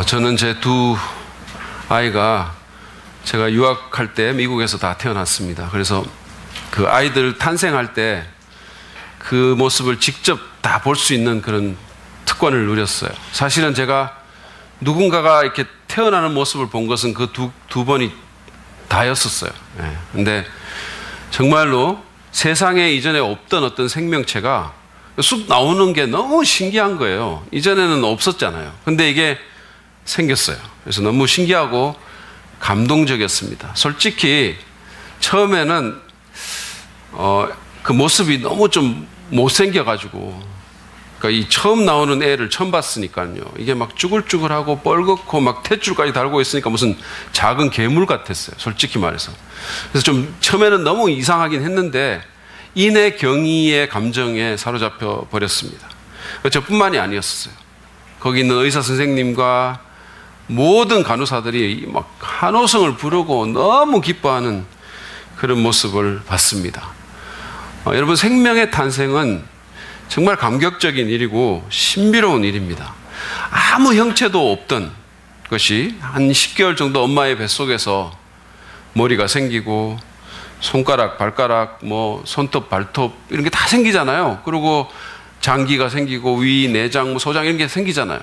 저는 제 두 아이가 제가 유학할 때 미국에서 다 태어났습니다. 그래서 그 아이들 탄생할 때 그 모습을 직접 다 볼 수 있는 그런 특권을 누렸어요. 사실은 제가 누군가가 이렇게 태어나는 모습을 본 것은 그 두 번이 다였었어요. 근데 정말로 세상에 이전에 없던 어떤 생명체가 쑥 나오는 게 너무 신기한 거예요. 이전에는 없었잖아요. 근데 이게 생겼어요. 그래서 너무 신기하고 감동적이었습니다. 솔직히 처음에는 그 모습이 너무 좀 못생겨가지고, 그러니까 이 처음 나오는 애를 처음 봤으니까요. 이게 막 쭈글쭈글하고 뻘겋고 막 탯줄까지 달고 있으니까 무슨 작은 괴물 같았어요. 솔직히 말해서. 그래서 좀 처음에는 너무 이상하긴 했는데 인의 경이의 감정에 사로잡혀 버렸습니다. 저뿐만이 아니었어요. 거기 있는 의사 선생님과 모든 간호사들이 막 한호성을 부르고 너무 기뻐하는 그런 모습을 봤습니다. 여러분, 생명의 탄생은 정말 감격적인 일이고 신비로운 일입니다. 아무 형체도 없던 것이 한 10개월 정도 엄마의 뱃속에서 머리가 생기고 손가락, 발가락, 손톱, 발톱 이런 게 다 생기잖아요. 그리고 장기가 생기고 위, 내장, 소장 이런 게 생기잖아요.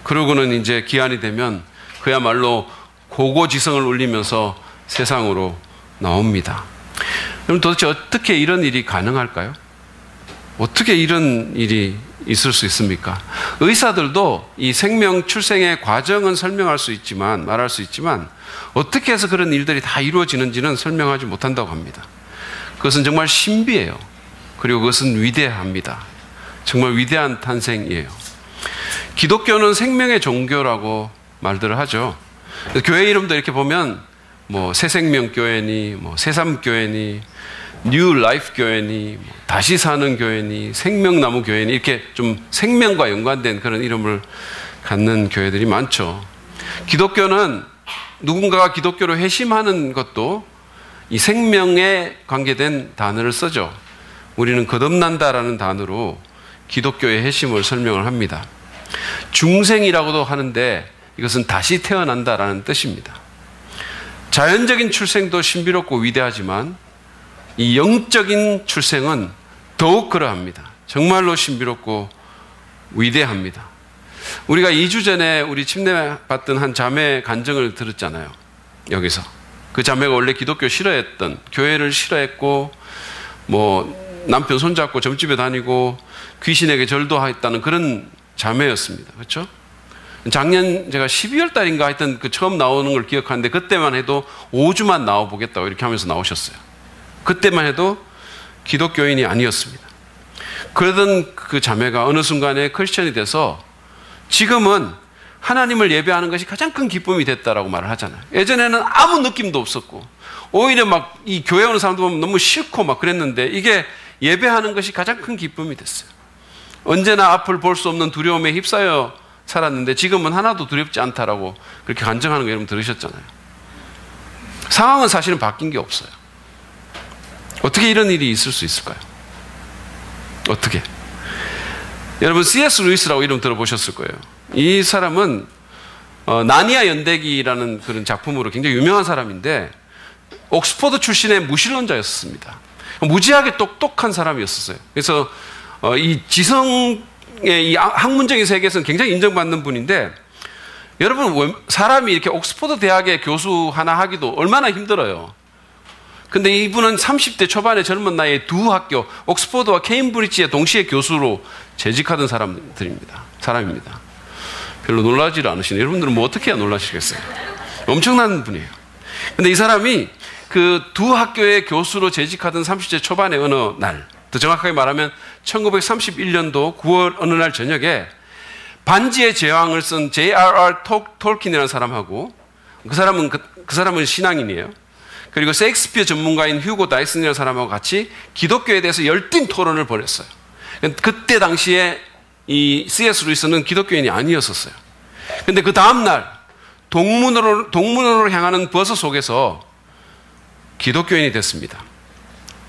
그러고는 이제 기한이 되면 그야말로 고고지성을 울리면서 세상으로 나옵니다. 그럼 도대체 어떻게 이런 일이 가능할까요? 어떻게 이런 일이 있을 수 있습니까? 의사들도 이 생명 출생의 과정은 설명할 수 있지만, 말할 수 있지만 어떻게 해서 그런 일들이 다 이루어지는지는 설명하지 못한다고 합니다. 그것은 정말 신비해요. 그리고 그것은 위대합니다. 정말 위대한 탄생이에요. 기독교는 생명의 종교라고 말들을 하죠. 교회 이름도 이렇게 보면 새생명교회니 새삼교회니 뉴 라이프 교회니 다시 사는 교회니 생명나무 교회니 이렇게 좀 생명과 연관된 그런 이름을 갖는 교회들이 많죠. 기독교는 누군가가 기독교로 회심하는 것도 이 생명에 관계된 단어를 쓰죠. 우리는 거듭난다라는 단어로 기독교의 회심을 설명을 합니다. 중생이라고도 하는데 이것은 다시 태어난다라는 뜻입니다. 자연적인 출생도 신비롭고 위대하지만 이 영적인 출생은 더욱 그러합니다. 정말로 신비롭고 위대합니다. 우리가 2주 전에 우리 침례받던 한 자매 간증을 들었잖아요. 여기서. 그 자매가 원래 기독교 싫어했던, 교회를 싫어했고 남편 손잡고 점집에 다니고 귀신에게 절도했다는 그런 자매였습니다. 그렇죠? 작년 제가 12월 달인가 하여튼 그 처음 나오는 걸 기억하는데 그때만 해도 5주만 나와보겠다고 이렇게 하면서 나오셨어요. 그때만 해도 기독교인이 아니었습니다. 그러던 그 자매가 어느 순간에 크리스천이 돼서 지금은 하나님을 예배하는 것이 가장 큰 기쁨이 됐다라고 말을 하잖아요. 예전에는 아무 느낌도 없었고 오히려 막 이 교회 오는 사람들 보면 너무 싫고 막 그랬는데 이게 예배하는 것이 가장 큰 기쁨이 됐어요. 언제나 앞을 볼 수 없는 두려움에 휩싸여 살았는데 지금은 하나도 두렵지 않다라고 그렇게 간증하는 거 여러분 들으셨잖아요. 상황은 사실은 바뀐 게 없어요. 어떻게 이런 일이 있을 수 있을까요? 어떻게? 여러분 C.S. 루이스라고 이름 들어보셨을 거예요. 이 사람은 나니아 연대기라는 그런 작품으로 굉장히 유명한 사람인데 옥스퍼드 출신의 무신론자였습니다. 무지하게 똑똑한 사람이었어요. 그래서 이 지성의 이 학문적인 세계에서는 굉장히 인정받는 분인데 여러분 사람이 이렇게 옥스퍼드 대학의 교수 하나 하기도 얼마나 힘들어요. 근데 이분은 30대 초반의 젊은 나이에 두 학교 옥스퍼드와 케임브리지에 동시에 교수로 재직하던 사람입니다. 별로 놀라지를 않으시네요. 여러분들은 어떻게 해야 놀라시겠어요? 엄청난 분이에요. 근데 이 사람이 그 두 학교의 교수로 재직하던 30대 초반의 어느 날, 더 정확하게 말하면 1931년도 9월 어느 날 저녁에 반지의 제왕을 쓴 J.R.R. 톨킨이라는 사람하고 그 사람은 신앙인이에요. 그리고 셰익스피어 전문가인 휴고 다이슨이라는 사람하고 같이 기독교에 대해서 열띤 토론을 벌였어요. 그때 당시에 이 C.S. 루이스는 기독교인이 아니었었어요. 근데 그 다음날 동문으로 향하는 버스 속에서 기독교인이 됐습니다.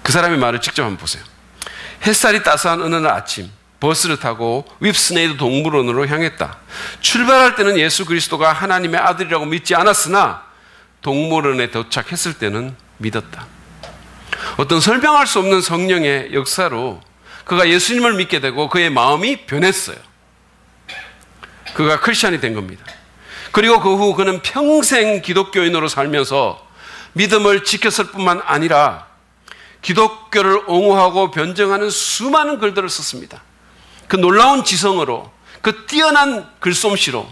그 사람의 말을 직접 한번 보세요. 햇살이 따스한 어느 날 아침 버스를 타고 윕스네이드 동물원으로 향했다. 출발할 때는 예수 그리스도가 하나님의 아들이라고 믿지 않았으나 동물원에 도착했을 때는 믿었다. 어떤 설명할 수 없는 성령의 역사로 그가 예수님을 믿게 되고 그의 마음이 변했어요. 그가 크리스찬이 된 겁니다. 그리고 그 후 그는 평생 기독교인으로 살면서 믿음을 지켰을 뿐만 아니라 기독교를 옹호하고 변증하는 수많은 글들을 썼습니다. 그 놀라운 지성으로, 그 뛰어난 글솜씨로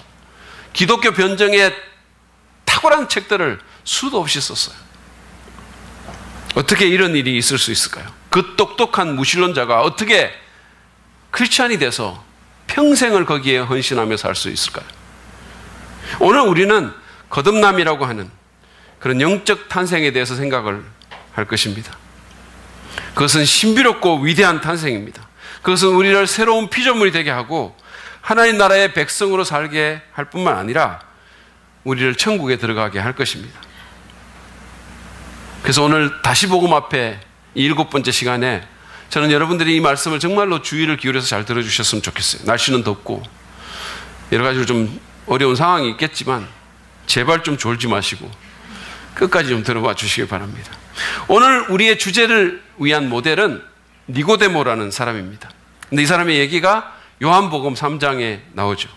기독교 변증의 탁월한 책들을 수도 없이 썼어요. 어떻게 이런 일이 있을 수 있을까요? 그 똑똑한 무신론자가 어떻게 크리스찬이 돼서 평생을 거기에 헌신하며 살 수 있을까요? 오늘 우리는 거듭남이라고 하는 그런 영적 탄생에 대해서 생각을 할 것입니다. 그것은 신비롭고 위대한 탄생입니다. 그것은 우리를 새로운 피조물이 되게 하고 하나님 나라의 백성으로 살게 할 뿐만 아니라 우리를 천국에 들어가게 할 것입니다. 그래서 오늘 다시 복음 앞에 이 7번째 시간에 저는 여러분들이 이 말씀을 정말로 주의를 기울여서 잘 들어주셨으면 좋겠어요. 날씨는 덥고 여러 가지로 좀 어려운 상황이 있겠지만 제발 좀 졸지 마시고 끝까지 좀 들어봐 주시기 바랍니다. 오늘 우리의 주제를 위한 모델은 니고데모라는 사람입니다. 근데 이 사람의 얘기가 요한복음 3장에 나오죠.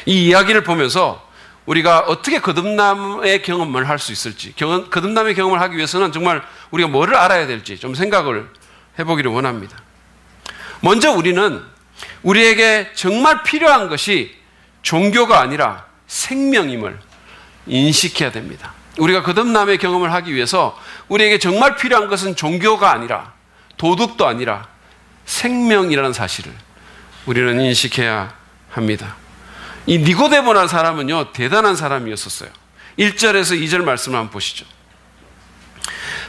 이 이야기를 보면서 우리가 어떻게 거듭남의 경험을 할 수 있을지, 거듭남의 경험을 하기 위해서는 정말 우리가 뭐를 알아야 될지 좀 생각을 해보기를 원합니다. 먼저 우리는 우리에게 정말 필요한 것이 종교가 아니라 생명임을 인식해야 됩니다. 우리가 거듭남의 경험을 하기 위해서 우리에게 정말 필요한 것은 종교가 아니라 도덕도 아니라 생명이라는 사실을 우리는 인식해야 합니다. 이 니고데모라는 사람은요, 대단한 사람이었었어요. 1절에서 2절 말씀을 한번 보시죠.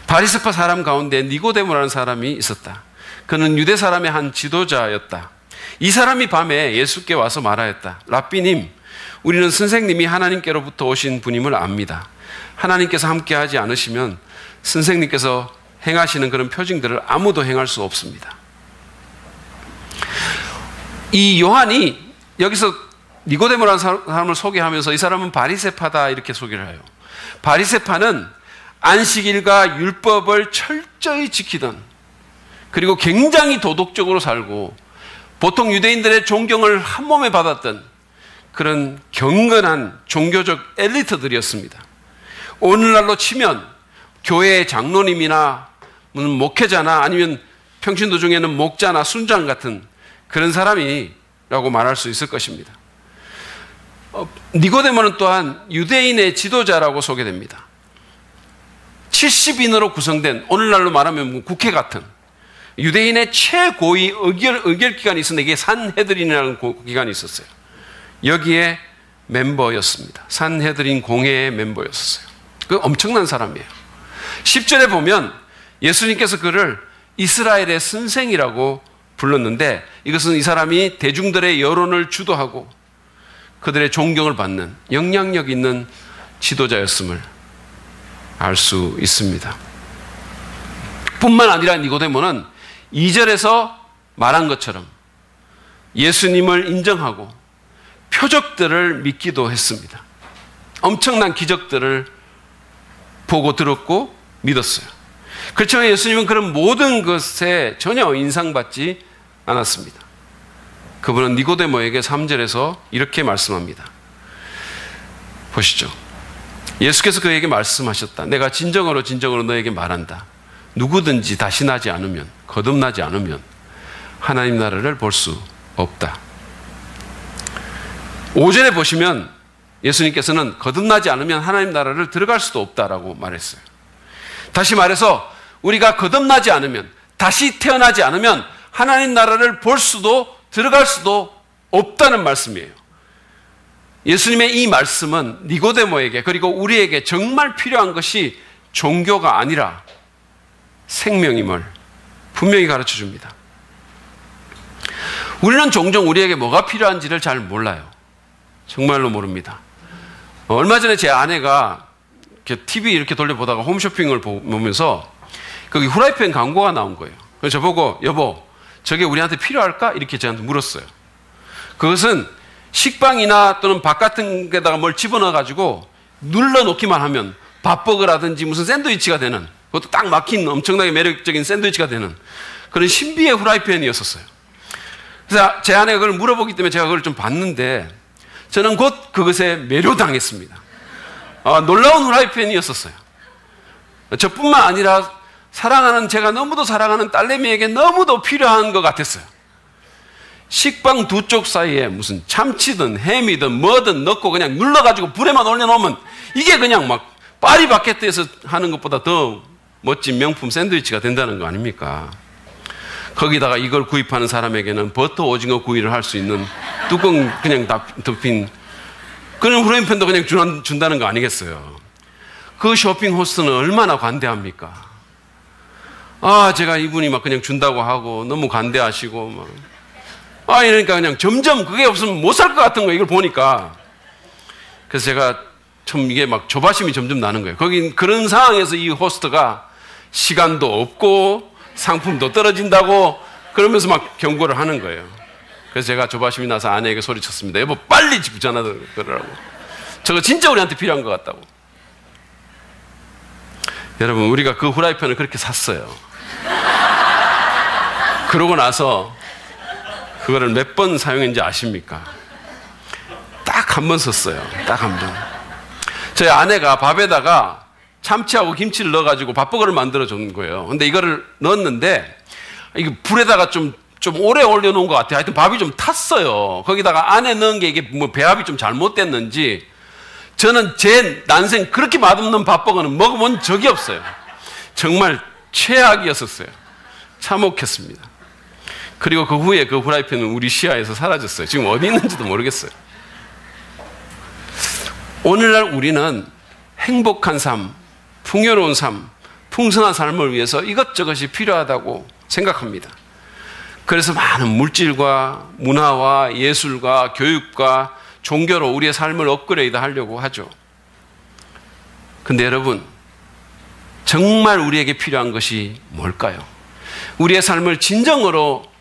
바리새파 사람 가운데 니고데모라는 사람이 있었다. 그는 유대 사람의 한 지도자였다. 이 사람이 밤에 예수께 와서 말하였다. 랍비님, 우리는 선생님이 하나님께로부터 오신 분임을 압니다. 하나님께서 함께하지 않으시면 선생님께서 행하시는 그런 표징들을 아무도 행할 수 없습니다. 이 요한이 여기서 니고데모라는 사람을 소개하면서 이 사람은 바리새파다 이렇게 소개를 해요. 바리새파는 안식일과 율법을 철저히 지키던, 그리고 굉장히 도덕적으로 살고 보통 유대인들의 존경을 한 몸에 받았던 그런 경건한 종교적 엘리트들이었습니다. 오늘날로 치면 교회의 장로님이나 목회자나 아니면 평신도 중에는 목자나 순장 같은 그런 사람이라고 말할 수 있을 것입니다. 니고데모는 또한 유대인의 지도자라고 소개됩니다. 70인으로 구성된, 오늘날로 말하면 국회 같은 유대인의 최고위 의결기관이 있었는데 이게 산헤드린이라는 기관이 있었어요. 여기에 멤버였습니다. 산헤드린 공회의 멤버였었어요. 그 엄청난 사람이에요. 10절에 보면 예수님께서 그를 이스라엘의 선생이라고 불렀는데 이것은 이 사람이 대중들의 여론을 주도하고 그들의 존경을 받는 영향력 있는 지도자였음을 알 수 있습니다. 뿐만 아니라 니고데모는 2절에서 말한 것처럼 예수님을 인정하고 표적들을 믿기도 했습니다. 엄청난 기적들을 보고 들었고 믿었어요. 그렇지만 예수님은 그런 모든 것에 전혀 인상받지 않았습니다. 그분은 니고데모에게 3절에서 이렇게 말씀합니다. 보시죠. 예수께서 그에게 말씀하셨다. 내가 진정으로 너에게 말한다. 누구든지 다시 나지 않으면, 거듭나지 않으면 하나님 나라를 볼 수 없다. 5절에 보시면 예수님께서는 거듭나지 않으면 하나님 나라를 들어갈 수도 없다라고 말했어요. 다시 말해서 우리가 거듭나지 않으면, 다시 태어나지 않으면 하나님 나라를 볼 수도 들어갈 수도 없다는 말씀이에요. 예수님의 이 말씀은 니고데모에게, 그리고 우리에게 정말 필요한 것이 종교가 아니라 생명임을 분명히 가르쳐 줍니다. 우리는 종종 우리에게 뭐가 필요한지를 잘 몰라요. 정말로 모릅니다. 얼마 전에 제 아내가 이렇게 TV 이렇게 돌려보다가 홈쇼핑을 보면서 거기 후라이팬 광고가 나온 거예요. 그래서 저보고, 여보, 저게 우리한테 필요할까? 이렇게 저한테 물었어요. 그것은 식빵이나 또는 밥 같은 데다가 뭘 집어넣어가지고 눌러놓기만 하면 밥버거라든지 무슨 샌드위치가 되는, 그것도 딱 막힌 엄청나게 매력적인 샌드위치가 되는 그런 신비의 후라이팬이었었어요. 그래서 제 아내가 그걸 물어보기 때문에 제가 그걸 좀 봤는데 저는 곧 그것에 매료당했습니다. 놀라운 후라이팬이었었어요. 저뿐만 아니라 사랑하는, 제가 너무도 사랑하는 딸내미에게 너무도 필요한 것 같았어요. 식빵 두 쪽 사이에 무슨 참치든 햄이든 뭐든 넣고 그냥 눌러가지고 불에만 올려놓으면 이게 그냥 막 파리바게뜨에서 하는 것보다 더 멋진 명품 샌드위치가 된다는 거 아닙니까? 거기다가 이걸 구입하는 사람에게는 버터 오징어 구이를 할 수 있는 뚜껑 그냥 덮인 그런 후라이팬도 그냥 준다는 거 아니겠어요? 그 쇼핑 호스트는 얼마나 관대합니까? 제가 이분이 막 그냥 준다고 하고 너무 관대하시고 막. 이러니까 그냥 점점 그게 없으면 못 살 것 같은 거 이걸 보니까. 그래서 제가 참 이게 막 조바심이 점점 나는 거예요. 거긴 그런 상황에서 이 호스트가 시간도 없고 상품도 떨어진다고 그러면서 막 경고를 하는 거예요. 그래서 제가 조바심이 나서 아내에게 소리쳤습니다. 여보, 빨리 집 전화 걸으라고. 저거 진짜 우리한테 필요한 것 같다고. 여러분, 우리가 그 후라이팬을 그렇게 샀어요. 그러고 나서 그거를 몇 번 사용했는지 아십니까? 딱 한 번 썼어요. 딱 한 번. 저희 아내가 밥에다가 참치하고 김치를 넣어가지고 밥버거를 만들어 준 거예요. 근데 이거를 넣었는데 이게 불에다가 좀 오래 올려놓은 것 같아요. 하여튼 밥이 좀 탔어요. 거기다가 안에 넣은 게 이게 뭐 배합이 좀 잘못됐는지 저는 제 난생 그렇게 맛없는 밥버거는 먹어본 적이 없어요. 정말 최악이었었어요. 참혹했습니다. 그리고 그 후에 그 후라이팬은 우리 시야에서 사라졌어요. 지금 어디 있는지도 모르겠어요. 오늘날 우리는 행복한 삶, 풍요로운 삶, 풍성한 삶을 위해서 이것저것이 필요하다고 생각합니다. 그래서 많은 물질과 문화와 예술과 교육과 종교로 우리의 삶을 업그레이드 하려고 하죠. 근데 여러분, 정말 우리에게 필요한 것이 뭘까요? 우리의 삶을 진정으로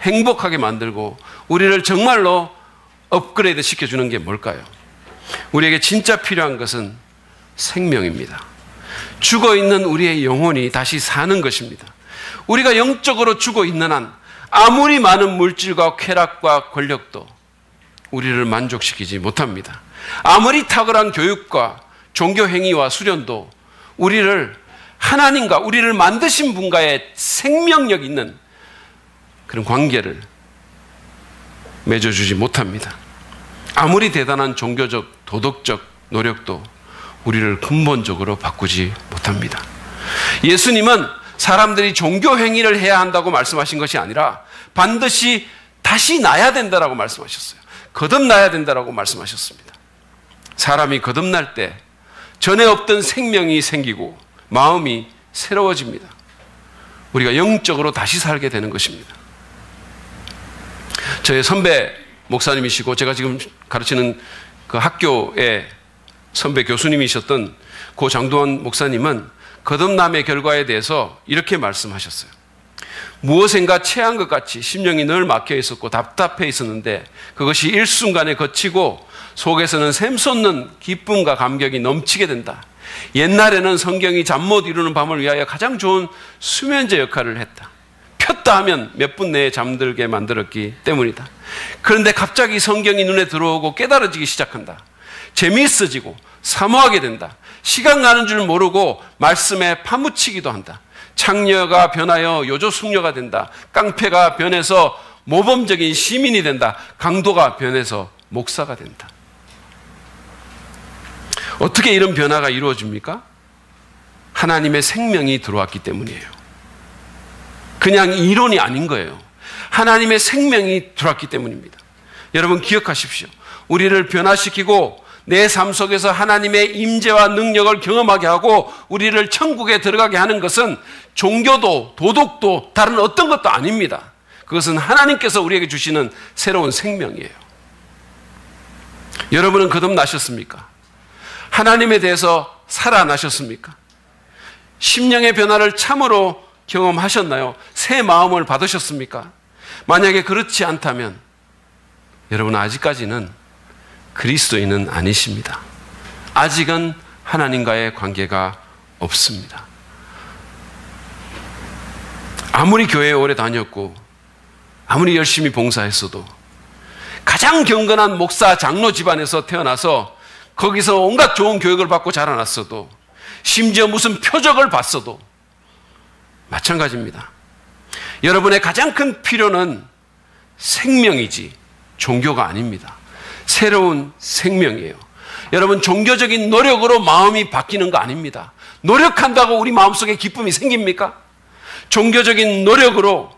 행복하게 만들고 우리를 정말로 업그레이드 시켜주는 게 뭘까요? 우리에게 진짜 필요한 것은 생명입니다. 죽어있는 우리의 영혼이 다시 사는 것입니다. 우리가 영적으로 죽어있는 한 아무리 많은 물질과 쾌락과 권력도 우리를 만족시키지 못합니다. 아무리 탁월한 교육과 종교 행위와 수련도 우리를 하나님과 우리를 만드신 분과의 생명력 있는 그런 관계를 맺어주지 못합니다. 아무리 대단한 종교적, 도덕적 노력도 우리를 근본적으로 바꾸지 못합니다. 예수님은 사람들이 종교 행위를 해야 한다고 말씀하신 것이 아니라 반드시 다시 나야 된다라고 말씀하셨어요. 거듭나야 된다라고 말씀하셨습니다. 사람이 거듭날 때 전에 없던 생명이 생기고 마음이 새로워집니다. 우리가 영적으로 다시 살게 되는 것입니다. 저의 선배 목사님이시고 제가 지금 가르치는 그 학교의 선배 교수님이셨던 고 장도환 목사님은 거듭남의 결과에 대해서 이렇게 말씀하셨어요. 무엇인가 체한 것 같이 심령이 늘 막혀 있었고 답답해 있었는데 그것이 일순간에 거치고 속에서는 샘솟는 기쁨과 감격이 넘치게 된다. 옛날에는 성경이 잠 못 이루는 밤을 위하여 가장 좋은 수면제 역할을 했다. 폈다 하면 몇 분 내에 잠들게 만들었기 때문이다. 그런데 갑자기 성경이 눈에 들어오고 깨달아지기 시작한다. 재미있어지고 사모하게 된다. 시간 가는 줄 모르고 말씀에 파묻히기도 한다. 창녀가 변하여 요조숙녀가 된다. 깡패가 변해서 모범적인 시민이 된다. 강도가 변해서 목사가 된다. 어떻게 이런 변화가 이루어집니까? 하나님의 생명이 들어왔기 때문이에요. 그냥 이론이 아닌 거예요. 하나님의 생명이 들어왔기 때문입니다. 여러분 기억하십시오. 우리를 변화시키고 내 삶 속에서 하나님의 임재와 능력을 경험하게 하고 우리를 천국에 들어가게 하는 것은 종교도 도덕도 다른 어떤 것도 아닙니다. 그것은 하나님께서 우리에게 주시는 새로운 생명이에요. 여러분은 거듭나셨습니까? 하나님에 대해서 살아나셨습니까? 심령의 변화를 참으로 경험하셨나요? 새 마음을 받으셨습니까? 만약에 그렇지 않다면 여러분 아직까지는 그리스도인은 아니십니다. 아직은 하나님과의 관계가 없습니다. 아무리 교회에 오래 다녔고 아무리 열심히 봉사했어도 가장 경건한 목사 장로 집안에서 태어나서 거기서 온갖 좋은 교육을 받고 자라났어도 심지어 무슨 표적을 봤어도 마찬가지입니다. 여러분의 가장 큰 필요는 생명이지 종교가 아닙니다. 새로운 생명이에요. 여러분 종교적인 노력으로 마음이 바뀌는 거 아닙니다. 노력한다고 우리 마음속에 기쁨이 생깁니까? 종교적인 노력으로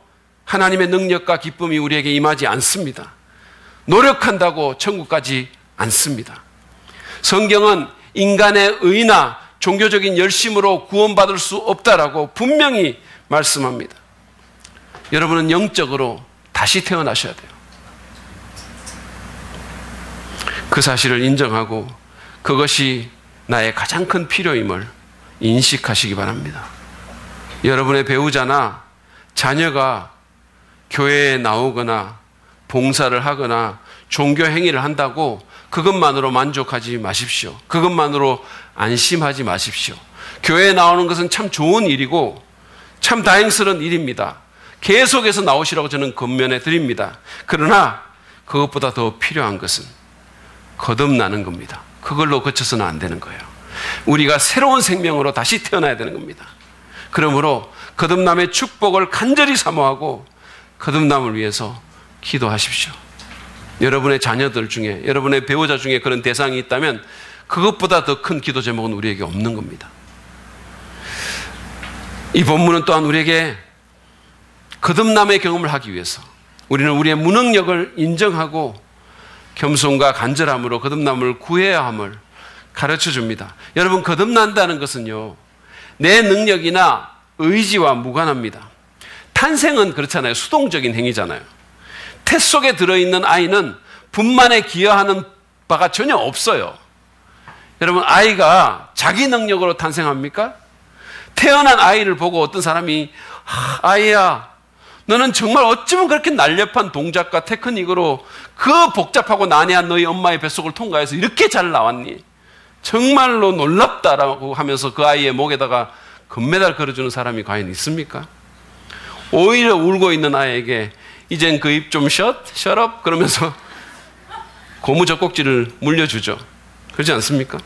하나님의 능력과 기쁨이 우리에게 임하지 않습니다. 노력한다고 천국 가지 않습니다. 성경은 인간의 의나 종교적인 열심으로 구원받을 수 없다라고 분명히 말씀합니다. 여러분은 영적으로 다시 태어나셔야 돼요. 그 사실을 인정하고 그것이 나의 가장 큰 필요임을 인식하시기 바랍니다. 여러분의 배우자나 자녀가 교회에 나오거나 봉사를 하거나 종교 행위를 한다고 그것만으로 만족하지 마십시오. 그것만으로 안심하지 마십시오. 교회에 나오는 것은 참 좋은 일이고 참 다행스러운 일입니다. 계속해서 나오시라고 저는 권면해 드립니다. 그러나 그것보다 더 필요한 것은 거듭나는 겁니다. 그걸로 그쳐서는 안 되는 거예요. 우리가 새로운 생명으로 다시 태어나야 되는 겁니다. 그러므로 거듭남의 축복을 간절히 사모하고 거듭남을 위해서 기도하십시오. 여러분의 자녀들 중에, 여러분의 배우자 중에 그런 대상이 있다면 그것보다 더 큰 기도 제목은 우리에게 없는 겁니다. 이 본문은 또한 우리에게 거듭남의 경험을 하기 위해서 우리는 우리의 무능력을 인정하고 겸손과 간절함으로 거듭남을 구해야 함을 가르쳐 줍니다. 여러분, 거듭난다는 것은요, 내 능력이나 의지와 무관합니다. 탄생은 그렇잖아요. 수동적인 행위잖아요. 태 속에 들어있는 아이는 분만에 기여하는 바가 전혀 없어요. 여러분, 아이가 자기 능력으로 탄생합니까? 태어난 아이를 보고 어떤 사람이 아이야, 너는 정말 어쩌면 그렇게 날렵한 동작과 테크닉으로 그 복잡하고 난해한 너희 엄마의 뱃속을 통과해서 이렇게 잘 나왔니? 정말로 놀랍다라고 하면서 그 아이의 목에다가 금메달 걸어주는 사람이 과연 있습니까? 오히려 울고 있는 아이에게 이젠 그 입 좀 셧업 그러면서 고무 젖꼭지를 물려주죠. 그렇지 않습니까?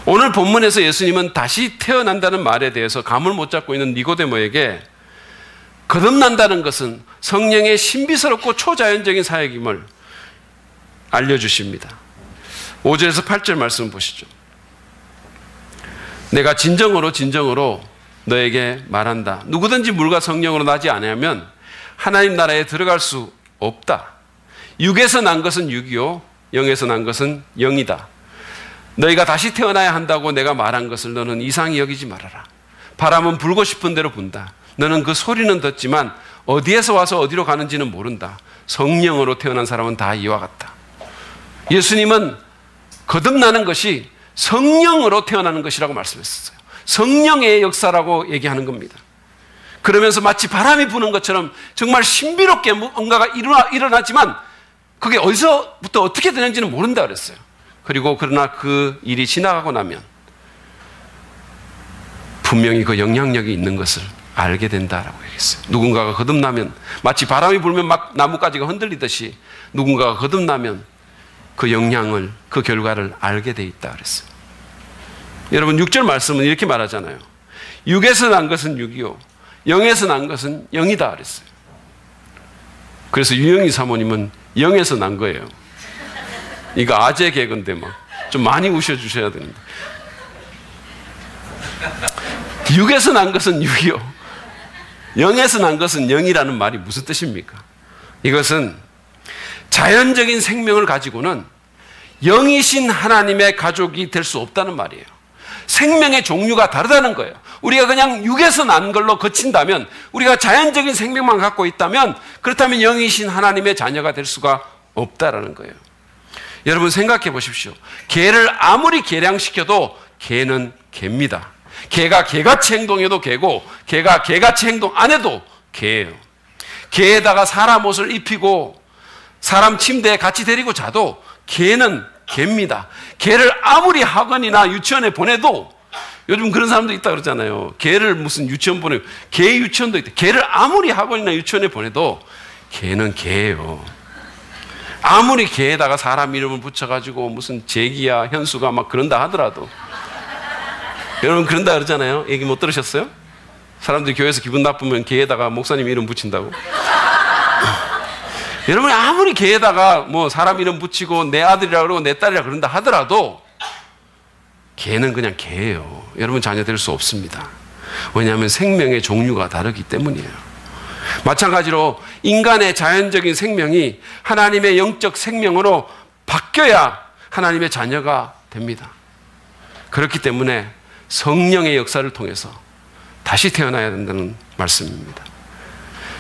오늘 본문에서 예수님은 다시 태어난다는 말에 대해서 감을 못 잡고 있는 니고데모에게 거듭난다는 것은 성령의 신비스럽고 초자연적인 사역임을 알려주십니다. 5절에서 8절 말씀 보시죠. 내가 진정으로 너에게 말한다. 누구든지 물과 성령으로 나지 않으면 하나님 나라에 들어갈 수 없다. 육에서 난 것은 육이요 영에서 난 것은 영이다. 너희가 다시 태어나야 한다고 내가 말한 것을 너는 이상히 여기지 말아라. 바람은 불고 싶은 대로 분다. 너는 그 소리는 듣지만 어디에서 와서 어디로 가는지는 모른다. 성령으로 태어난 사람은 다 이와 같다. 예수님은 거듭나는 것이 성령으로 태어나는 것이라고 말씀했었어요. 성령의 역사라고 얘기하는 겁니다. 그러면서 마치 바람이 부는 것처럼 정말 신비롭게 뭔가가 일어나지만 그게 어디서부터 어떻게 되는지는 모른다 그랬어요. 그리고 그러나 그 일이 지나가고 나면 분명히 그 영향력이 있는 것을 알게 된다라고 얘기했어요. 누군가가 거듭나면 마치 바람이 불면 막 나뭇가지가 흔들리듯이 누군가가 거듭나면 그 영향을, 그 결과를 알게 돼 있다 그랬어요. 여러분 6절 말씀은 이렇게 말하잖아요. 육에서 난 것은 육이요 영에서 난 것은 영이다 그랬어요. 그래서 유영희 사모님은 영에서 난 거예요. 이거 아재 개그인데 막 좀 많이 우셔주셔야 되는데. 육에서 난 것은 육이요 영에서 난 것은 영이라는 말이 무슨 뜻입니까? 이것은 자연적인 생명을 가지고는 영이신 하나님의 가족이 될 수 없다는 말이에요. 생명의 종류가 다르다는 거예요. 우리가 그냥 육에서 난 걸로 그친다면, 우리가 자연적인 생명만 갖고 있다면, 그렇다면 영이신 하나님의 자녀가 될 수가 없다라는 거예요. 여러분 생각해 보십시오. 개를 아무리 개량시켜도 개는 개입니다. 개가 개같이 행동해도 개고, 개가 개같이 행동 안 해도 개예요. 개에다가 사람 옷을 입히고 사람 침대에 같이 데리고 자도 개는 개입니다. 개를 아무리 학원이나 유치원에 보내도, 요즘 그런 사람도 있다 그러잖아요. 개를 무슨 유치원 보내고, 개 유치원도 있대. 개를 아무리 학원이나 유치원에 보내도 개는 개예요. 아무리 개에다가 사람 이름을 붙여가지고 무슨 재기야 현수가 막 그런다 하더라도, 여러분 그런다 그러잖아요. 얘기 못 들으셨어요? 사람들이 교회에서 기분 나쁘면 개에다가 목사님 이름 붙인다고. 여러분이 아무리 개에다가 뭐 사람 이름 붙이고 내 아들이라 그러고 내 딸이라 그런다 하더라도 개는 그냥 개예요. 여러분 자녀 될 수 없습니다. 왜냐하면 생명의 종류가 다르기 때문이에요. 마찬가지로 인간의 자연적인 생명이 하나님의 영적 생명으로 바뀌어야 하나님의 자녀가 됩니다. 그렇기 때문에 성령의 역사를 통해서 다시 태어나야 된다는 말씀입니다.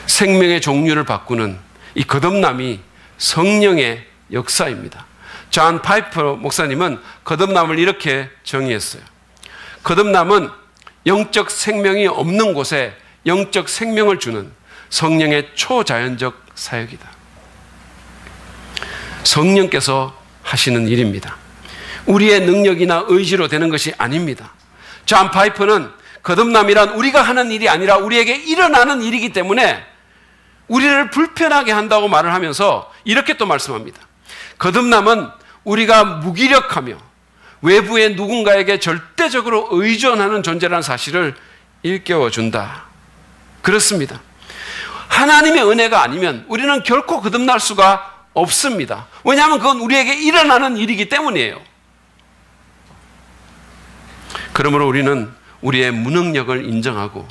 생명의 종류를 바꾸는 이 거듭남이 성령의 역사입니다. 존 파이퍼 목사님은 거듭남을 이렇게 정의했어요. 거듭남은 영적 생명이 없는 곳에 영적 생명을 주는 성령의 초자연적 사역이다. 성령께서 하시는 일입니다. 우리의 능력이나 의지로 되는 것이 아닙니다. 존 파이퍼는 거듭남이란 우리가 하는 일이 아니라 우리에게 일어나는 일이기 때문에 우리를 불편하게 한다고 말을 하면서 이렇게 또 말씀합니다. 거듭남은 우리가 무기력하며 외부의 누군가에게 절대적으로 의존하는 존재라는 사실을 일깨워준다. 그렇습니다. 하나님의 은혜가 아니면 우리는 결코 거듭날 수가 없습니다. 왜냐하면 그건 우리에게 일어나는 일이기 때문이에요. 그러므로 우리는 우리의 무능력을 인정하고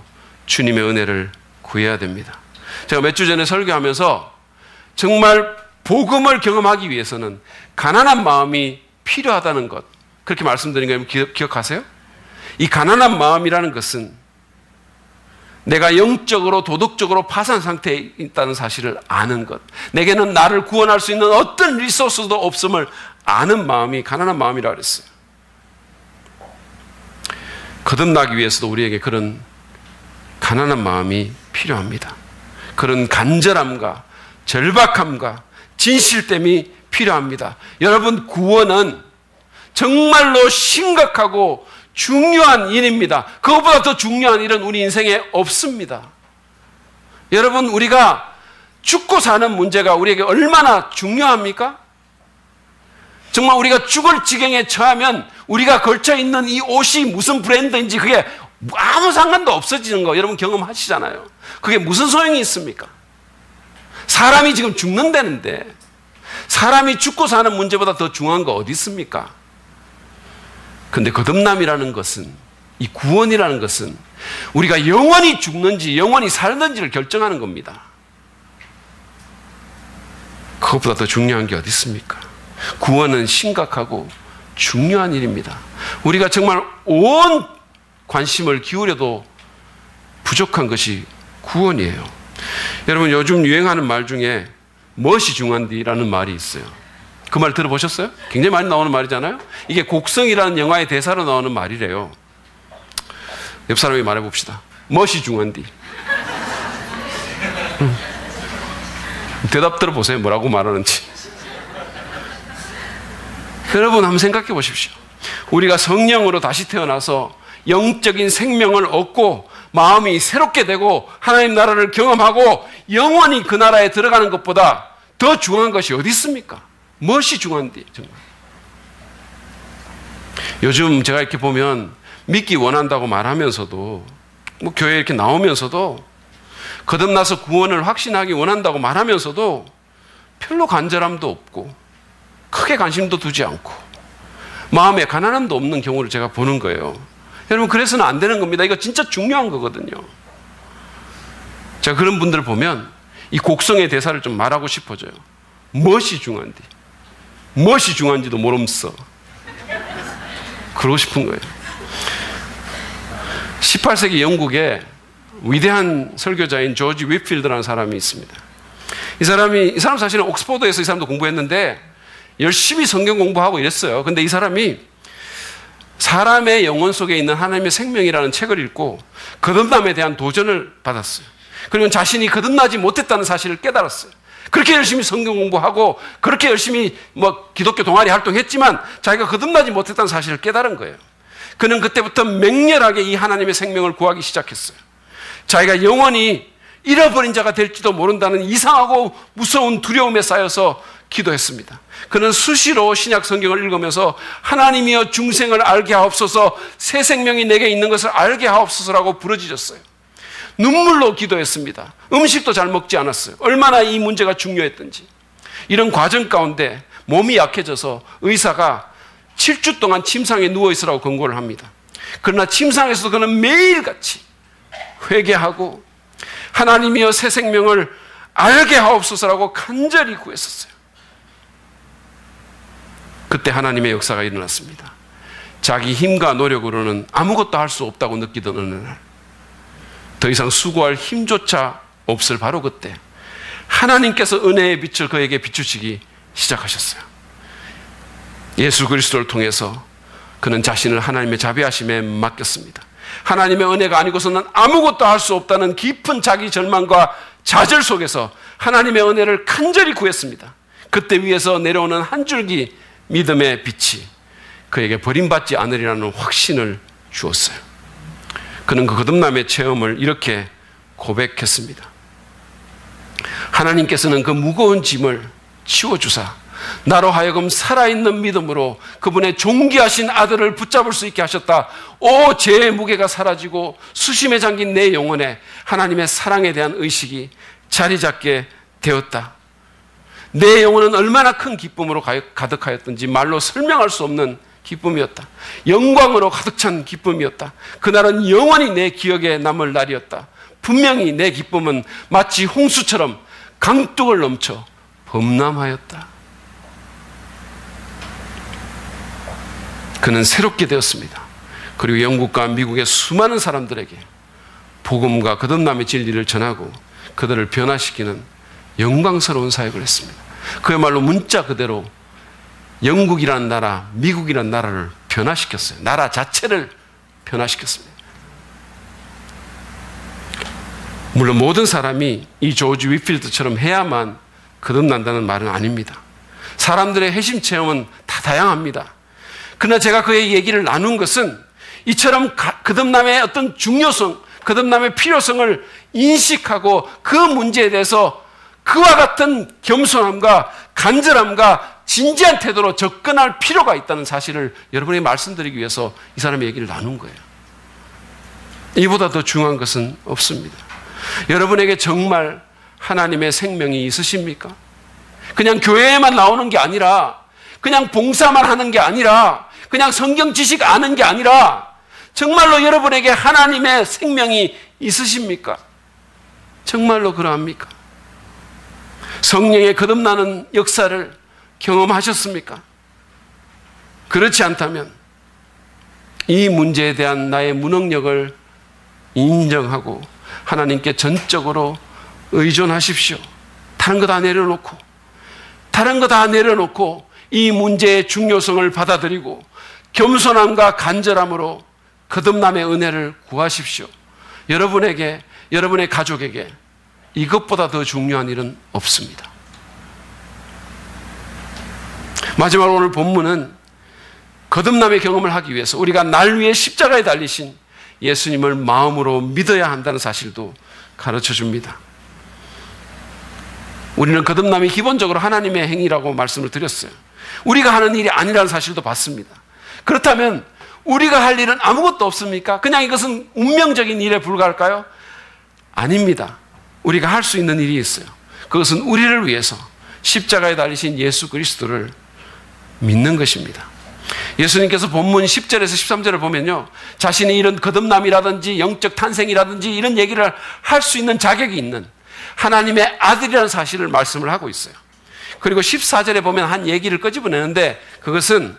주님의 은혜를 구해야 됩니다. 제가 몇 주 전에 설교하면서 정말 복음을 경험하기 위해서는 가난한 마음이 필요하다는 것, 그렇게 말씀드린 거 기억하세요? 이 가난한 마음이라는 것은 내가 영적으로 도덕적으로 파산 상태에 있다는 사실을 아는 것, 내게는 나를 구원할 수 있는 어떤 리소스도 없음을 아는 마음이 가난한 마음이라고 그랬어요. 거듭나기 위해서도 우리에게 그런 가난한 마음이 필요합니다. 그런 간절함과 절박함과 진실됨이 필요합니다. 여러분, 구원은 정말로 심각하고 중요한 일입니다. 그것보다 더 중요한 일은 우리 인생에 없습니다. 여러분, 우리가 죽고 사는 문제가 우리에게 얼마나 중요합니까? 정말 우리가 죽을 지경에 처하면 우리가 걸쳐있는 이 옷이 무슨 브랜드인지 그게 아무 상관도 없어지는 거 여러분 경험하시잖아요. 그게 무슨 소용이 있습니까? 사람이 지금 죽는다는데 사람이 죽고 사는 문제보다 더 중요한 거 어디 있습니까? 그런데 거듭남이라는 것은, 이 구원이라는 것은 우리가 영원히 죽는지 영원히 살는지를 결정하는 겁니다. 그것보다 더 중요한 게 어디 있습니까? 구원은 심각하고 중요한 일입니다. 우리가 정말 온 관심을 기울여도 부족한 것이 구원이에요. 여러분, 요즘 유행하는 말 중에 무엇이 중요한디라는 말이 있어요. 그 말 들어보셨어요? 굉장히 많이 나오는 말이잖아요. 이게 곡성이라는 영화의 대사로 나오는 말이래요. 옆 사람이 말해봅시다. 무엇이 중요한디? 대답 들어보세요. 뭐라고 말하는지. 여러분, 한번 생각해 보십시오. 우리가 성령으로 다시 태어나서 영적인 생명을 얻고 마음이 새롭게 되고 하나님 나라를 경험하고 영원히 그 나라에 들어가는 것보다 더 중요한 것이 어디 있습니까? 무엇이 중요한데 정말. 요즘 제가 이렇게 보면 믿기 원한다고 말하면서도 뭐 교회에 이렇게 나오면서도 거듭나서 구원을 확신하기 원한다고 말하면서도 별로 간절함도 없고 크게 관심도 두지 않고 마음에 가난함도 없는 경우를 제가 보는 거예요. 여러분, 그래서는 안 되는 겁니다. 이거 진짜 중요한 거거든요. 제가 그런 분들을 보면 이 곡성의 대사를 좀 말하고 싶어져요. 무엇이 중요한지, 무엇이 중요한지도 모르면서 그러고 싶은 거예요. 18세기 영국에 위대한 설교자인 조지 위필드라는 사람이 있습니다. 이 사람 사실은 옥스퍼드에서 이 사람도 공부했는데 열심히 성경 공부하고 이랬어요. 근데 이 사람이 사람의 영혼 속에 있는 하나님의 생명이라는 책을 읽고 거듭남에 대한 도전을 받았어요. 그리고 자신이 거듭나지 못했다는 사실을 깨달았어요. 그렇게 열심히 성경 공부하고 그렇게 열심히 기독교 동아리 활동했지만 자기가 거듭나지 못했다는 사실을 깨달은 거예요. 그는 그때부터 맹렬하게 이 하나님의 생명을 구하기 시작했어요. 자기가 영원히 잃어버린 자가 될지도 모른다는 이상하고 무서운 두려움에 쌓여서 기도했습니다. 그는 수시로 신약 성경을 읽으면서 하나님이여 중생을 알게 하옵소서, 새 생명이 내게 있는 것을 알게 하옵소서라고 부르짖었어요. 눈물로 기도했습니다. 음식도 잘 먹지 않았어요. 얼마나 이 문제가 중요했던지. 이런 과정 가운데 몸이 약해져서 의사가 7주 동안 침상에 누워있으라고 권고를 합니다. 그러나 침상에서도 그는 매일같이 회개하고 하나님이여 새 생명을 알게 하옵소서라고 간절히 구했었어요. 그때 하나님의 역사가 일어났습니다. 자기 힘과 노력으로는 아무것도 할 수 없다고 느끼던 어느 날, 더 이상 수고할 힘조차 없을 바로 그때 하나님께서 은혜의 빛을 그에게 비추시기 시작하셨어요. 예수 그리스도를 통해서 그는 자신을 하나님의 자비하심에 맡겼습니다. 하나님의 은혜가 아니고서는 아무것도 할 수 없다는 깊은 자기 절망과 좌절 속에서 하나님의 은혜를 간절히 구했습니다. 그때 위에서 내려오는 한 줄기 믿음의 빛이 그에게 버림받지 않으리라는 확신을 주었어요. 그는 그 거듭남의 체험을 이렇게 고백했습니다. 하나님께서는 그 무거운 짐을 치워주사 나로 하여금 살아있는 믿음으로 그분의 존귀하신 아들을 붙잡을 수 있게 하셨다. 오, 죄의 무게가 사라지고 수심에 잠긴 내 영혼에 하나님의 사랑에 대한 의식이 자리 잡게 되었다. 내 영혼은 얼마나 큰 기쁨으로 가득하였던지 말로 설명할 수 없는 기쁨이었다. 영광으로 가득 찬 기쁨이었다. 그날은 영원히 내 기억에 남을 날이었다. 분명히 내 기쁨은 마치 홍수처럼 강둑을 넘쳐 범람하였다. 그는 새롭게 되었습니다. 그리고 영국과 미국의 수많은 사람들에게 복음과 거듭남의 진리를 전하고 그들을 변화시키는 영광스러운 사역을 했습니다. 그야말로 문자 그대로 영국이라는 나라, 미국이라는 나라를 변화시켰어요. 나라 자체를 변화시켰습니다. 물론 모든 사람이 이 조지 위필드처럼 해야만 거듭난다는 말은 아닙니다. 사람들의 회심 체험은 다 다양합니다. 그러나 제가 그의 얘기를 나눈 것은 이처럼 거듭남의 어떤 중요성, 거듭남의 필요성을 인식하고 그 문제에 대해서 그와 같은 겸손함과 간절함과 진지한 태도로 접근할 필요가 있다는 사실을 여러분에게 말씀드리기 위해서 이 사람의 얘기를 나눈 거예요. 이보다 더 중요한 것은 없습니다. 여러분에게 정말 하나님의 생명이 있으십니까? 그냥 교회에만 나오는 게 아니라, 그냥 봉사만 하는 게 아니라, 그냥 성경 지식 아는 게 아니라 정말로 여러분에게 하나님의 생명이 있으십니까? 정말로 그러합니까? 성령의 거듭나는 역사를 경험하셨습니까? 그렇지 않다면 이 문제에 대한 나의 무능력을 인정하고 하나님께 전적으로 의존하십시오. 다른 거 다 내려놓고 이 문제의 중요성을 받아들이고 겸손함과 간절함으로 거듭남의 은혜를 구하십시오. 여러분에게, 여러분의 가족에게 이것보다 더 중요한 일은 없습니다. 마지막으로 오늘 본문은 거듭남의 경험을 하기 위해서 우리가 날 위해 십자가에 달리신 예수님을 마음으로 믿어야 한다는 사실도 가르쳐 줍니다. 우리는 거듭남이 기본적으로 하나님의 행위라고 말씀을 드렸어요. 우리가 하는 일이 아니라는 사실도 봤습니다. 그렇다면 우리가 할 일은 아무것도 없습니까? 그냥 이것은 운명적인 일에 불과할까요? 아닙니다. 우리가 할 수 있는 일이 있어요. 그것은 우리를 위해서 십자가에 달리신 예수 그리스도를 믿는 것입니다. 예수님께서 본문 10절에서 13절을 보면요, 자신이 이런 거듭남이라든지 영적 탄생이라든지 이런 얘기를 할 수 있는 자격이 있는 하나님의 아들이라는 사실을 말씀을 하고 있어요. 그리고 14절에 보면 한 얘기를 끄집어내는데 그것은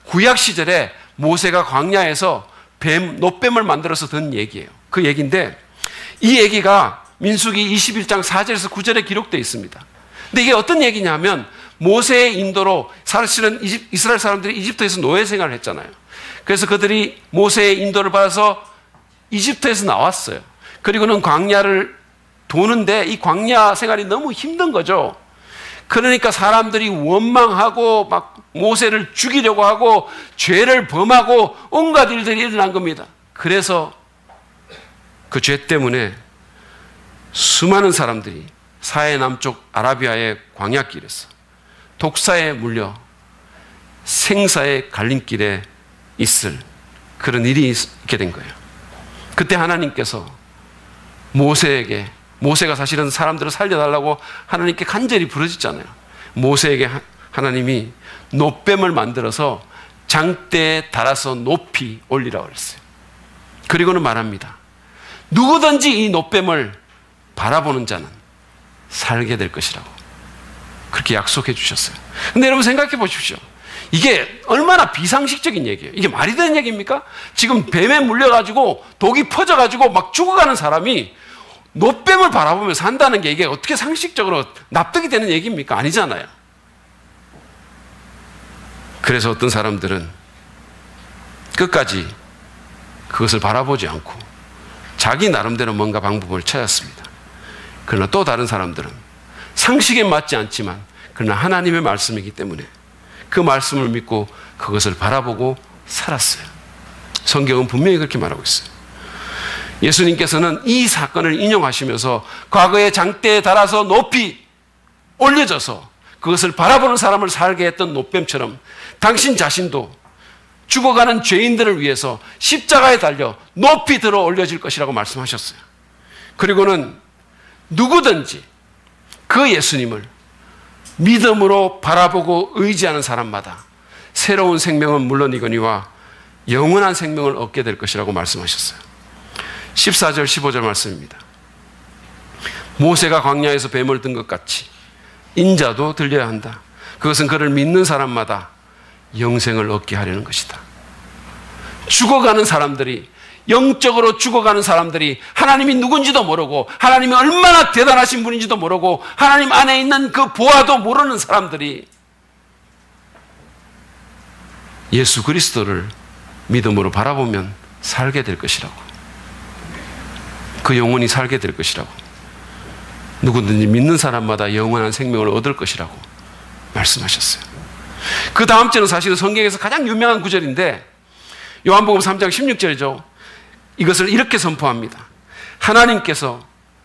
구약 시절에 모세가 광야에서 노뱀을 만들어서 든 얘기예요. 그 얘기인데 이 얘기가 민수기 21장 4절에서 9절에 기록되어 있습니다. 근데 이게 어떤 얘기냐면 모세의 인도로 사실은 이스라엘 사람들이 이집트에서 노예 생활을 했잖아요. 그래서 그들이 모세의 인도를 받아서 이집트에서 나왔어요. 그리고는 광야를 도는데 이 광야 생활이 너무 힘든 거죠. 그러니까 사람들이 원망하고 막 모세를 죽이려고 하고 죄를 범하고 온갖 일들이 일어난 겁니다. 그래서 그 죄 때문에 수많은 사람들이 사해 남쪽 아라비아의 광야길에서 독사에 물려 생사의 갈림길에 있을 그런 일이 있게 된 거예요. 그때 하나님께서 모세에게, 모세가 사실은 사람들을 살려달라고 하나님께 간절히 부르짖잖아요. 모세에게 하나님이 놋뱀을 만들어서 장대에 달아서 높이 올리라고 그랬어요. 그리고는 말합니다. 누구든지 이 놋뱀을 바라보는 자는 살게 될 것이라고 그렇게 약속해 주셨어요. 근데 여러분 생각해 보십시오. 이게 얼마나 비상식적인 얘기예요. 이게 말이 되는 얘기입니까? 지금 뱀에 물려가지고 독이 퍼져가지고 막 죽어가는 사람이 놋뱀을 바라보며 산다는 게 이게 어떻게 상식적으로 납득이 되는 얘기입니까? 아니잖아요. 그래서 어떤 사람들은 끝까지 그것을 바라보지 않고 자기 나름대로 뭔가 방법을 찾았습니다. 그러나 또 다른 사람들은 상식에 맞지 않지만 그러나 하나님의 말씀이기 때문에 그 말씀을 믿고 그것을 바라보고 살았어요. 성경은 분명히 그렇게 말하고 있어요. 예수님께서는 이 사건을 인용하시면서 과거의 장대에 달아서 높이 올려져서 그것을 바라보는 사람을 살게 했던 놋뱀처럼 당신 자신도 죽어가는 죄인들을 위해서 십자가에 달려 높이 들어 올려질 것이라고 말씀하셨어요. 그리고는 누구든지 그 예수님을 믿음으로 바라보고 의지하는 사람마다 새로운 생명은 물론이거니와 영원한 생명을 얻게 될 것이라고 말씀하셨어요. 14절 15절 말씀입니다. 모세가 광야에서 뱀을 든 것 같이 인자도 들려야 한다. 그것은 그를 믿는 사람마다 영생을 얻게 하려는 것이다. 죽어가는 사람들이, 영적으로 죽어가는 사람들이 하나님이 누군지도 모르고 하나님이 얼마나 대단하신 분인지도 모르고 하나님 안에 있는 그 보아도 모르는 사람들이 예수 그리스도를 믿음으로 바라보면 살게 될 것이라고, 그 영혼이 살게 될 것이라고, 누구든지 믿는 사람마다 영원한 생명을 얻을 것이라고 말씀하셨어요. 그 다음 절은 사실은 성경에서 가장 유명한 구절인데 요한복음 3장 16절이죠. 이것을 이렇게 선포합니다. 하나님께서,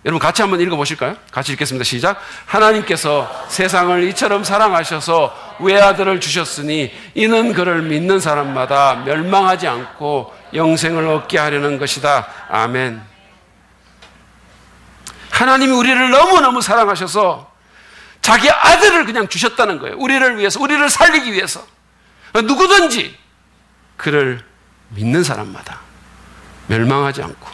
여러분 같이 한번 읽어보실까요? 같이 읽겠습니다. 시작. 하나님께서 세상을 이처럼 사랑하셔서 외아들을 주셨으니 이는 그를 믿는 사람마다 멸망하지 않고 영생을 얻게 하려는 것이다. 아멘. 하나님이 우리를 너무너무 사랑하셔서 자기 아들을 그냥 주셨다는 거예요. 우리를 위해서, 우리를 살리기 위해서. 누구든지 그를 믿는 사람마다 멸망하지 않고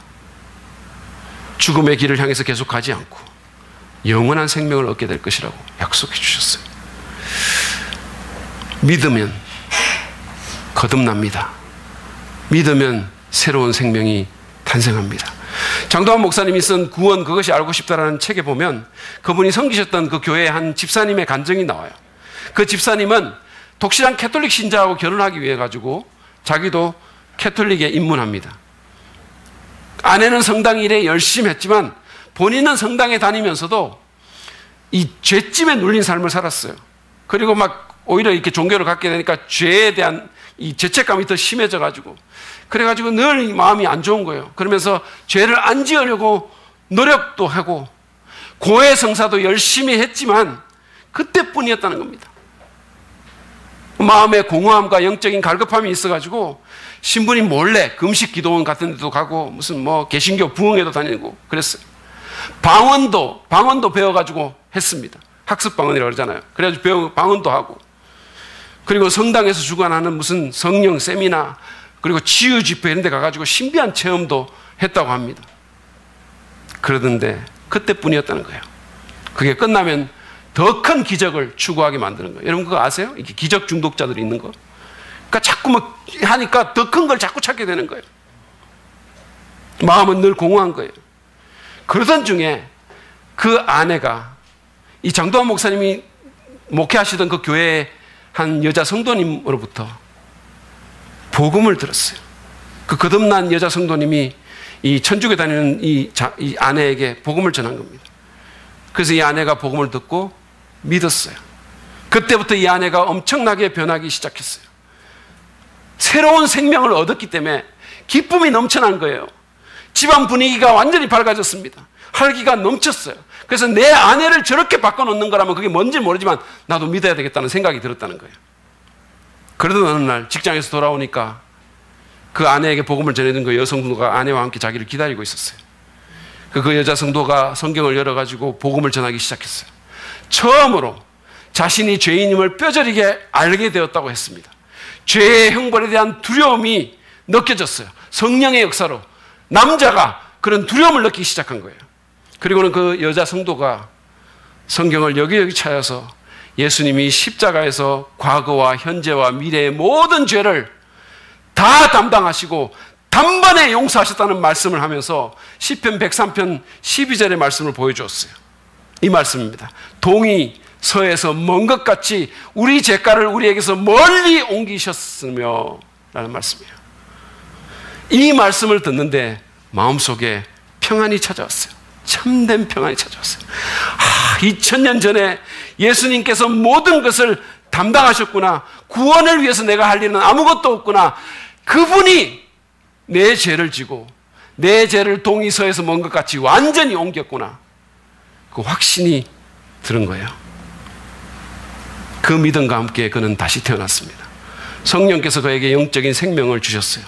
죽음의 길을 향해서 계속 가지 않고 영원한 생명을 얻게 될 것이라고 약속해 주셨어요. 믿으면 거듭납니다. 믿으면 새로운 생명이 탄생합니다. 장도환 목사님이 쓴 구원 그것이 알고 싶다라는 책에 보면 그분이 섬기셨던 그 교회의 한 집사님의 간증이 나와요. 그 집사님은 독실한 캐톨릭 신자하고 결혼하기 위해 가지고 자기도 캐톨릭에 입문합니다. 아내는 성당 일에 열심히 했지만 본인은 성당에 다니면서도 이 죄짐에 눌린 삶을 살았어요. 그리고 막 오히려 이렇게 종교를 갖게 되니까 죄에 대한 이 죄책감이 더 심해져 가지고 그래가지고 늘 마음이 안 좋은 거예요. 그러면서 죄를 안 지으려고 노력도 하고 고해 성사도 열심히 했지만 그때뿐이었다는 겁니다. 마음의 공허함과 영적인 갈급함이 있어가지고 신부님 몰래 금식 기도원 같은 데도 가고 무슨 뭐 개신교 부흥회도 다니고 그랬어요. 방언도 배워가지고 했습니다. 학습 방언이라고 그러잖아요. 그래가지고 방언도 하고, 그리고 성당에서 주관하는 무슨 성령 세미나, 그리고 치유 집회 이런 데 가가지고 신비한 체험도 했다고 합니다. 그러던데 그때뿐이었다는 거예요. 그게 끝나면 더 큰 기적을 추구하게 만드는 거예요. 여러분 그거 아세요? 이렇게 기적 중독자들이 있는 거. 그러니까 자꾸 막 하니까 더 큰 걸 자꾸 찾게 되는 거예요. 마음은 늘 공허한 거예요. 그러던 중에 그 아내가 이 장도환 목사님이 목회하시던 그 교회의 한 여자 성도님으로부터 복음을 들었어요. 그 거듭난 여자 성도님이 이 천주교 다니는 이 아내에게 복음을 전한 겁니다. 그래서 이 아내가 복음을 듣고 믿었어요. 그때부터 이 아내가 엄청나게 변하기 시작했어요. 새로운 생명을 얻었기 때문에 기쁨이 넘쳐난 거예요. 집안 분위기가 완전히 밝아졌습니다. 활기가 넘쳤어요. 그래서 내 아내를 저렇게 바꿔놓는 거라면 그게 뭔지 모르지만 나도 믿어야 되겠다는 생각이 들었다는 거예요. 그러던 어느 날 직장에서 돌아오니까 그 아내에게 복음을 전해준 그 여성 성도가 아내와 함께 자기를 기다리고 있었어요. 그 여자 성도가 성경을 열어가지고 복음을 전하기 시작했어요. 처음으로 자신이 죄인임을 뼈저리게 알게 되었다고 했습니다. 죄의 형벌에 대한 두려움이 느껴졌어요. 성령의 역사로 남자가 그런 두려움을 느끼기 시작한 거예요. 그리고는 그 여자 성도가 성경을 여기저기 찾아서 예수님이 십자가에서 과거와 현재와 미래의 모든 죄를 다 담당하시고 단번에 용서하셨다는 말씀을 하면서 시편 103편 12절의 말씀을 보여주었어요. 이 말씀입니다. 동이 서에서 먼 것 같이 우리 죄가를 우리에게서 멀리 옮기셨으며 라는 말씀이에요. 이 말씀을 듣는데 마음속에 평안이 찾아왔어요. 참된 평안이 찾아왔어요. 2000년 전에 예수님께서 모든 것을 담당하셨구나. 구원을 위해서 내가 할 일은 아무것도 없구나. 그분이 내 죄를 지고 내 죄를 동이 서에서 먼 것 같이 완전히 옮겼구나. 그 확신이 들은 거예요. 그 믿음과 함께 그는 다시 태어났습니다. 성령께서 그에게 영적인 생명을 주셨어요.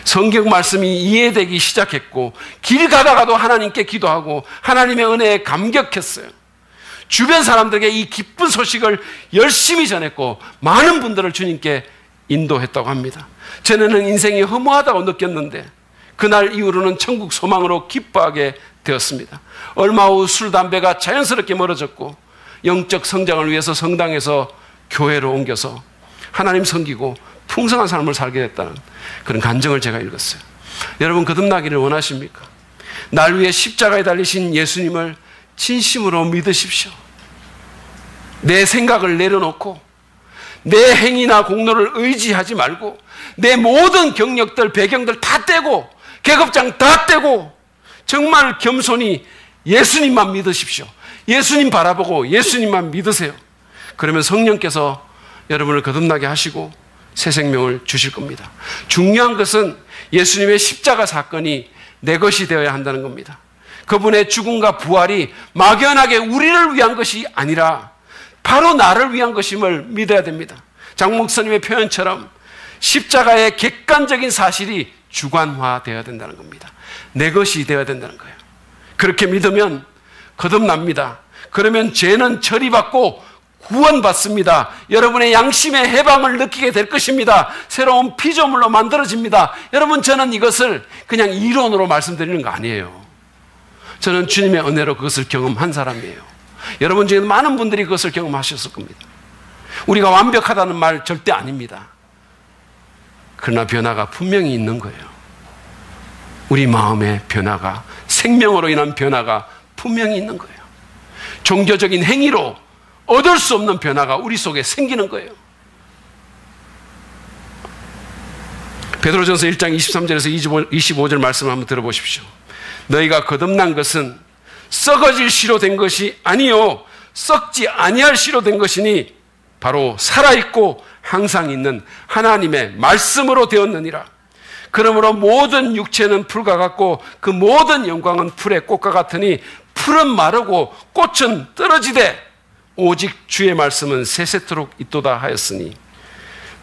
성경 말씀이 이해되기 시작했고 길 가다가도 하나님께 기도하고 하나님의 은혜에 감격했어요. 주변 사람들에게 이 기쁜 소식을 열심히 전했고 많은 분들을 주님께 인도했다고 합니다. 전에는 인생이 허무하다고 느꼈는데 그날 이후로는 천국 소망으로 기뻐하게 되었습니다. 얼마 후 술, 담배가 자연스럽게 멀어졌고 영적 성장을 위해서 성당에서 교회로 옮겨서 하나님 섬기고 풍성한 삶을 살게 됐다는 그런 간증을 제가 읽었어요. 여러분 거듭나기를 원하십니까? 날 위해 십자가에 달리신 예수님을 진심으로 믿으십시오. 내 생각을 내려놓고 내 행위나 공로를 의지하지 말고 내 모든 경력들, 배경들 다 떼고 계급장 다 떼고 정말 겸손히 예수님만 믿으십시오. 예수님 바라보고 예수님만 믿으세요. 그러면 성령께서 여러분을 거듭나게 하시고 새 생명을 주실 겁니다. 중요한 것은 예수님의 십자가 사건이 내 것이 되어야 한다는 겁니다. 그분의 죽음과 부활이 막연하게 우리를 위한 것이 아니라 바로 나를 위한 것임을 믿어야 됩니다. 장 목사님의 표현처럼 십자가의 객관적인 사실이 주관화되어야 된다는 겁니다. 내 것이 되어야 된다는 거예요. 그렇게 믿으면 거듭납니다. 그러면 죄는 처리받고 구원받습니다. 여러분의 양심의 해방을 느끼게 될 것입니다. 새로운 피조물로 만들어집니다. 여러분 저는 이것을 그냥 이론으로 말씀드리는 거 아니에요. 저는 주님의 은혜로 그것을 경험한 사람이에요. 여러분 중에 많은 분들이 그것을 경험하셨을 겁니다. 우리가 완벽하다는 말 절대 아닙니다. 그러나 변화가 분명히 있는 거예요. 우리 마음의 변화가, 생명으로 인한 변화가 분명히 있는 거예요. 종교적인 행위로 얻을 수 없는 변화가 우리 속에 생기는 거예요. 베드로전서 1장 23절에서 25절 말씀을 한번 들어보십시오. 너희가 거듭난 것은 썩어질 씨로 된 것이 아니요 썩지 아니할 씨로 된 것이니 바로 살아있고 항상 있는 하나님의 말씀으로 되었느니라. 그러므로 모든 육체는 풀과 같고 그 모든 영광은 풀의 꽃과 같으니 풀은 마르고 꽃은 떨어지되 오직 주의 말씀은 세세토록 있도다 하였으니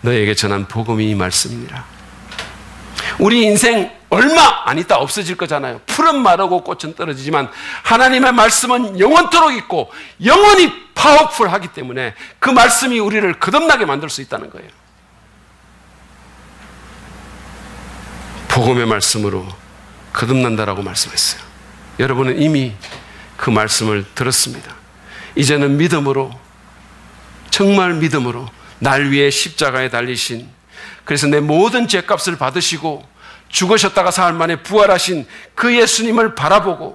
너에게 전한 복음이 이 말씀이니라. 우리 인생 얼마 안 있다 없어질 거잖아요. 풀은 마르고 꽃은 떨어지지만 하나님의 말씀은 영원토록 있고 영원히 파워풀하기 때문에 그 말씀이 우리를 거듭나게 만들 수 있다는 거예요. 복음의 말씀으로 거듭난다라고 말씀했어요. 여러분은 이미 그 말씀을 들었습니다. 이제는 믿음으로, 정말 믿음으로 날 위해 십자가에 달리신, 그래서 내 모든 죄값을 받으시고 죽으셨다가 사흘 만에 부활하신 그 예수님을 바라보고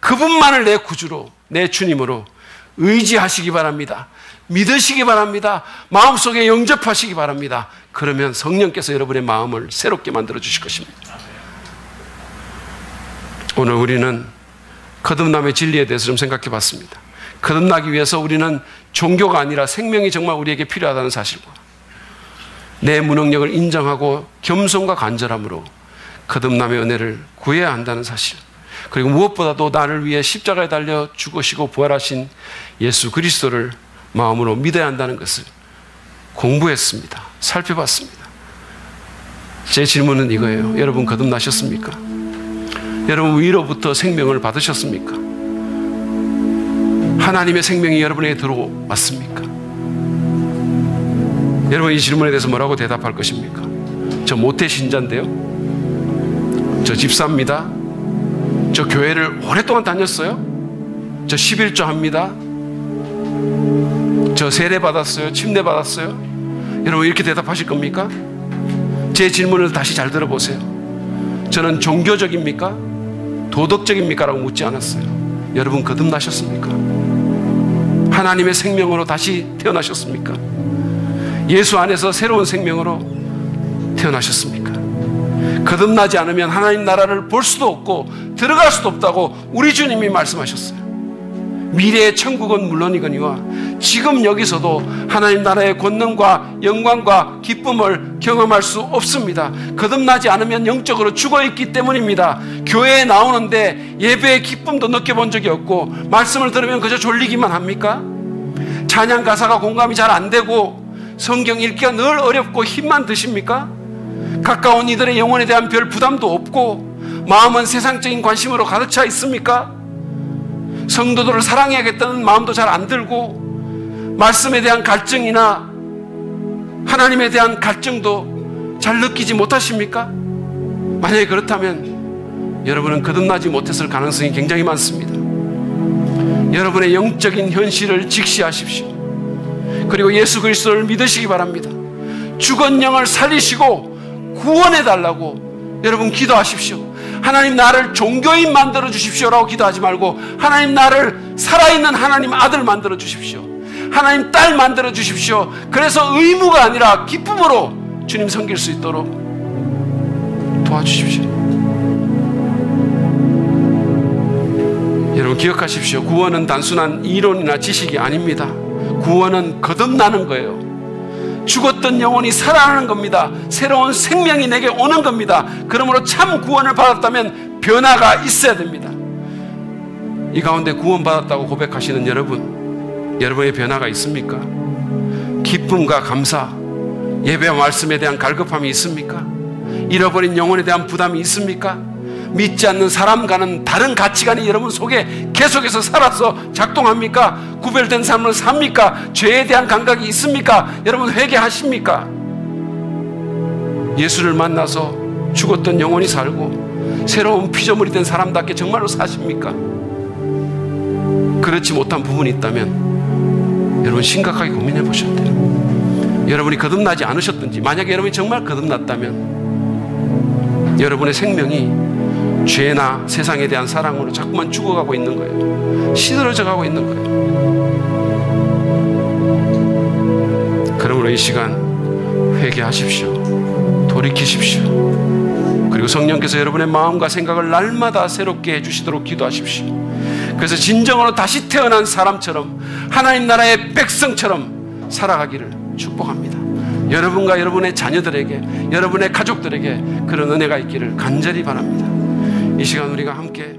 그분만을 내 구주로, 내 주님으로 의지하시기 바랍니다. 믿으시기 바랍니다. 마음속에 영접하시기 바랍니다. 그러면 성령께서 여러분의 마음을 새롭게 만들어 주실 것입니다. 오늘 우리는 거듭남의 진리에 대해서 좀 생각해 봤습니다. 거듭나기 위해서 우리는 종교가 아니라 생명이 정말 우리에게 필요하다는 사실과 내 무능력을 인정하고 겸손과 간절함으로 거듭남의 은혜를 구해야 한다는 사실, 그리고 무엇보다도 나를 위해 십자가에 달려 죽으시고 부활하신 예수 그리스도를 마음으로 믿어야 한다는 것을 공부했습니다. 살펴봤습니다. 제 질문은 이거예요. 여러분 거듭나셨습니까? 여러분 위로부터 생명을 받으셨습니까? 하나님의 생명이 여러분에게 들어왔습니까? 여러분 이 질문에 대해서 뭐라고 대답할 것입니까? 저 모태 신자인데요, 저 집사입니다, 저 교회를 오랫동안 다녔어요, 저 11조 합니다, 저 세례 받았어요, 침례 받았어요. 여러분 이렇게 대답하실 겁니까? 제 질문을 다시 잘 들어보세요. 저는 종교적입니까? 도덕적입니까? 라고 묻지 않았어요. 여러분 거듭나셨습니까? 하나님의 생명으로 다시 태어나셨습니까? 예수 안에서 새로운 생명으로 태어나셨습니까? 거듭나지 않으면 하나님 나라를 볼 수도 없고 들어갈 수도 없다고 우리 주님이 말씀하셨어요. 미래의 천국은 물론이거니와 지금 여기서도 하나님 나라의 권능과 영광과 기쁨을 경험할 수 없습니다. 거듭나지 않으면 영적으로 죽어있기 때문입니다. 교회에 나오는데 예배의 기쁨도 느껴본 적이 없고 말씀을 들으면 그저 졸리기만 합니까? 찬양 가사가 공감이 잘 안 되고 성경 읽기가 늘 어렵고 힘만 드십니까? 가까운 이들의 영혼에 대한 별 부담도 없고 마음은 세상적인 관심으로 가득 차 있습니까? 성도들을 사랑해야겠다는 마음도 잘 안 들고 말씀에 대한 갈증이나 하나님에 대한 갈증도 잘 느끼지 못하십니까? 만약에 그렇다면 여러분은 거듭나지 못했을 가능성이 굉장히 많습니다. 여러분의 영적인 현실을 직시하십시오. 그리고 예수 그리스도를 믿으시기 바랍니다. 죽은 영을 살리시고 구원해달라고 여러분 기도하십시오. 하나님 나를 종교인 만들어 주십시오라고 기도하지 말고 하나님 나를 살아있는 하나님 아들 만들어 주십시오. 하나님 딸 만들어 주십시오. 그래서 의무가 아니라 기쁨으로 주님 섬길 수 있도록 도와주십시오. 여러분 기억하십시오. 구원은 단순한 이론이나 지식이 아닙니다. 구원은 거듭나는 거예요. 죽었던 영혼이 살아나는 겁니다. 새로운 생명이 내게 오는 겁니다. 그러므로 참 구원을 받았다면 변화가 있어야 됩니다. 이 가운데 구원받았다고 고백하시는 여러분, 여러분의 변화가 있습니까? 기쁨과 감사, 예배와 말씀에 대한 갈급함이 있습니까? 잃어버린 영혼에 대한 부담이 있습니까? 믿지 않는 사람과는 다른 가치관이 여러분 속에 계속해서 살아서 작동합니까? 구별된 삶을 삽니까? 죄에 대한 감각이 있습니까? 여러분 회개하십니까? 예수를 만나서 죽었던 영혼이 살고 새로운 피조물이 된 사람답게 정말로 사십니까? 그렇지 못한 부분이 있다면 여러분 심각하게 고민해 보셔야 돼요. 여러분이 거듭나지 않으셨든지, 만약에 여러분이 정말 거듭났다면 여러분의 생명이 죄나 세상에 대한 사랑으로 자꾸만 죽어가고 있는 거예요. 시들어져 가고 있는 거예요. 그러므로 이 시간 회개하십시오. 돌이키십시오. 그리고 성령께서 여러분의 마음과 생각을 날마다 새롭게 해주시도록 기도하십시오. 그래서 진정으로 다시 태어난 사람처럼 하나님 나라의 백성처럼 살아가기를 축복합니다. 여러분과 여러분의 자녀들에게, 여러분의 가족들에게 그런 은혜가 있기를 간절히 바랍니다. 이 시간 우리가 함께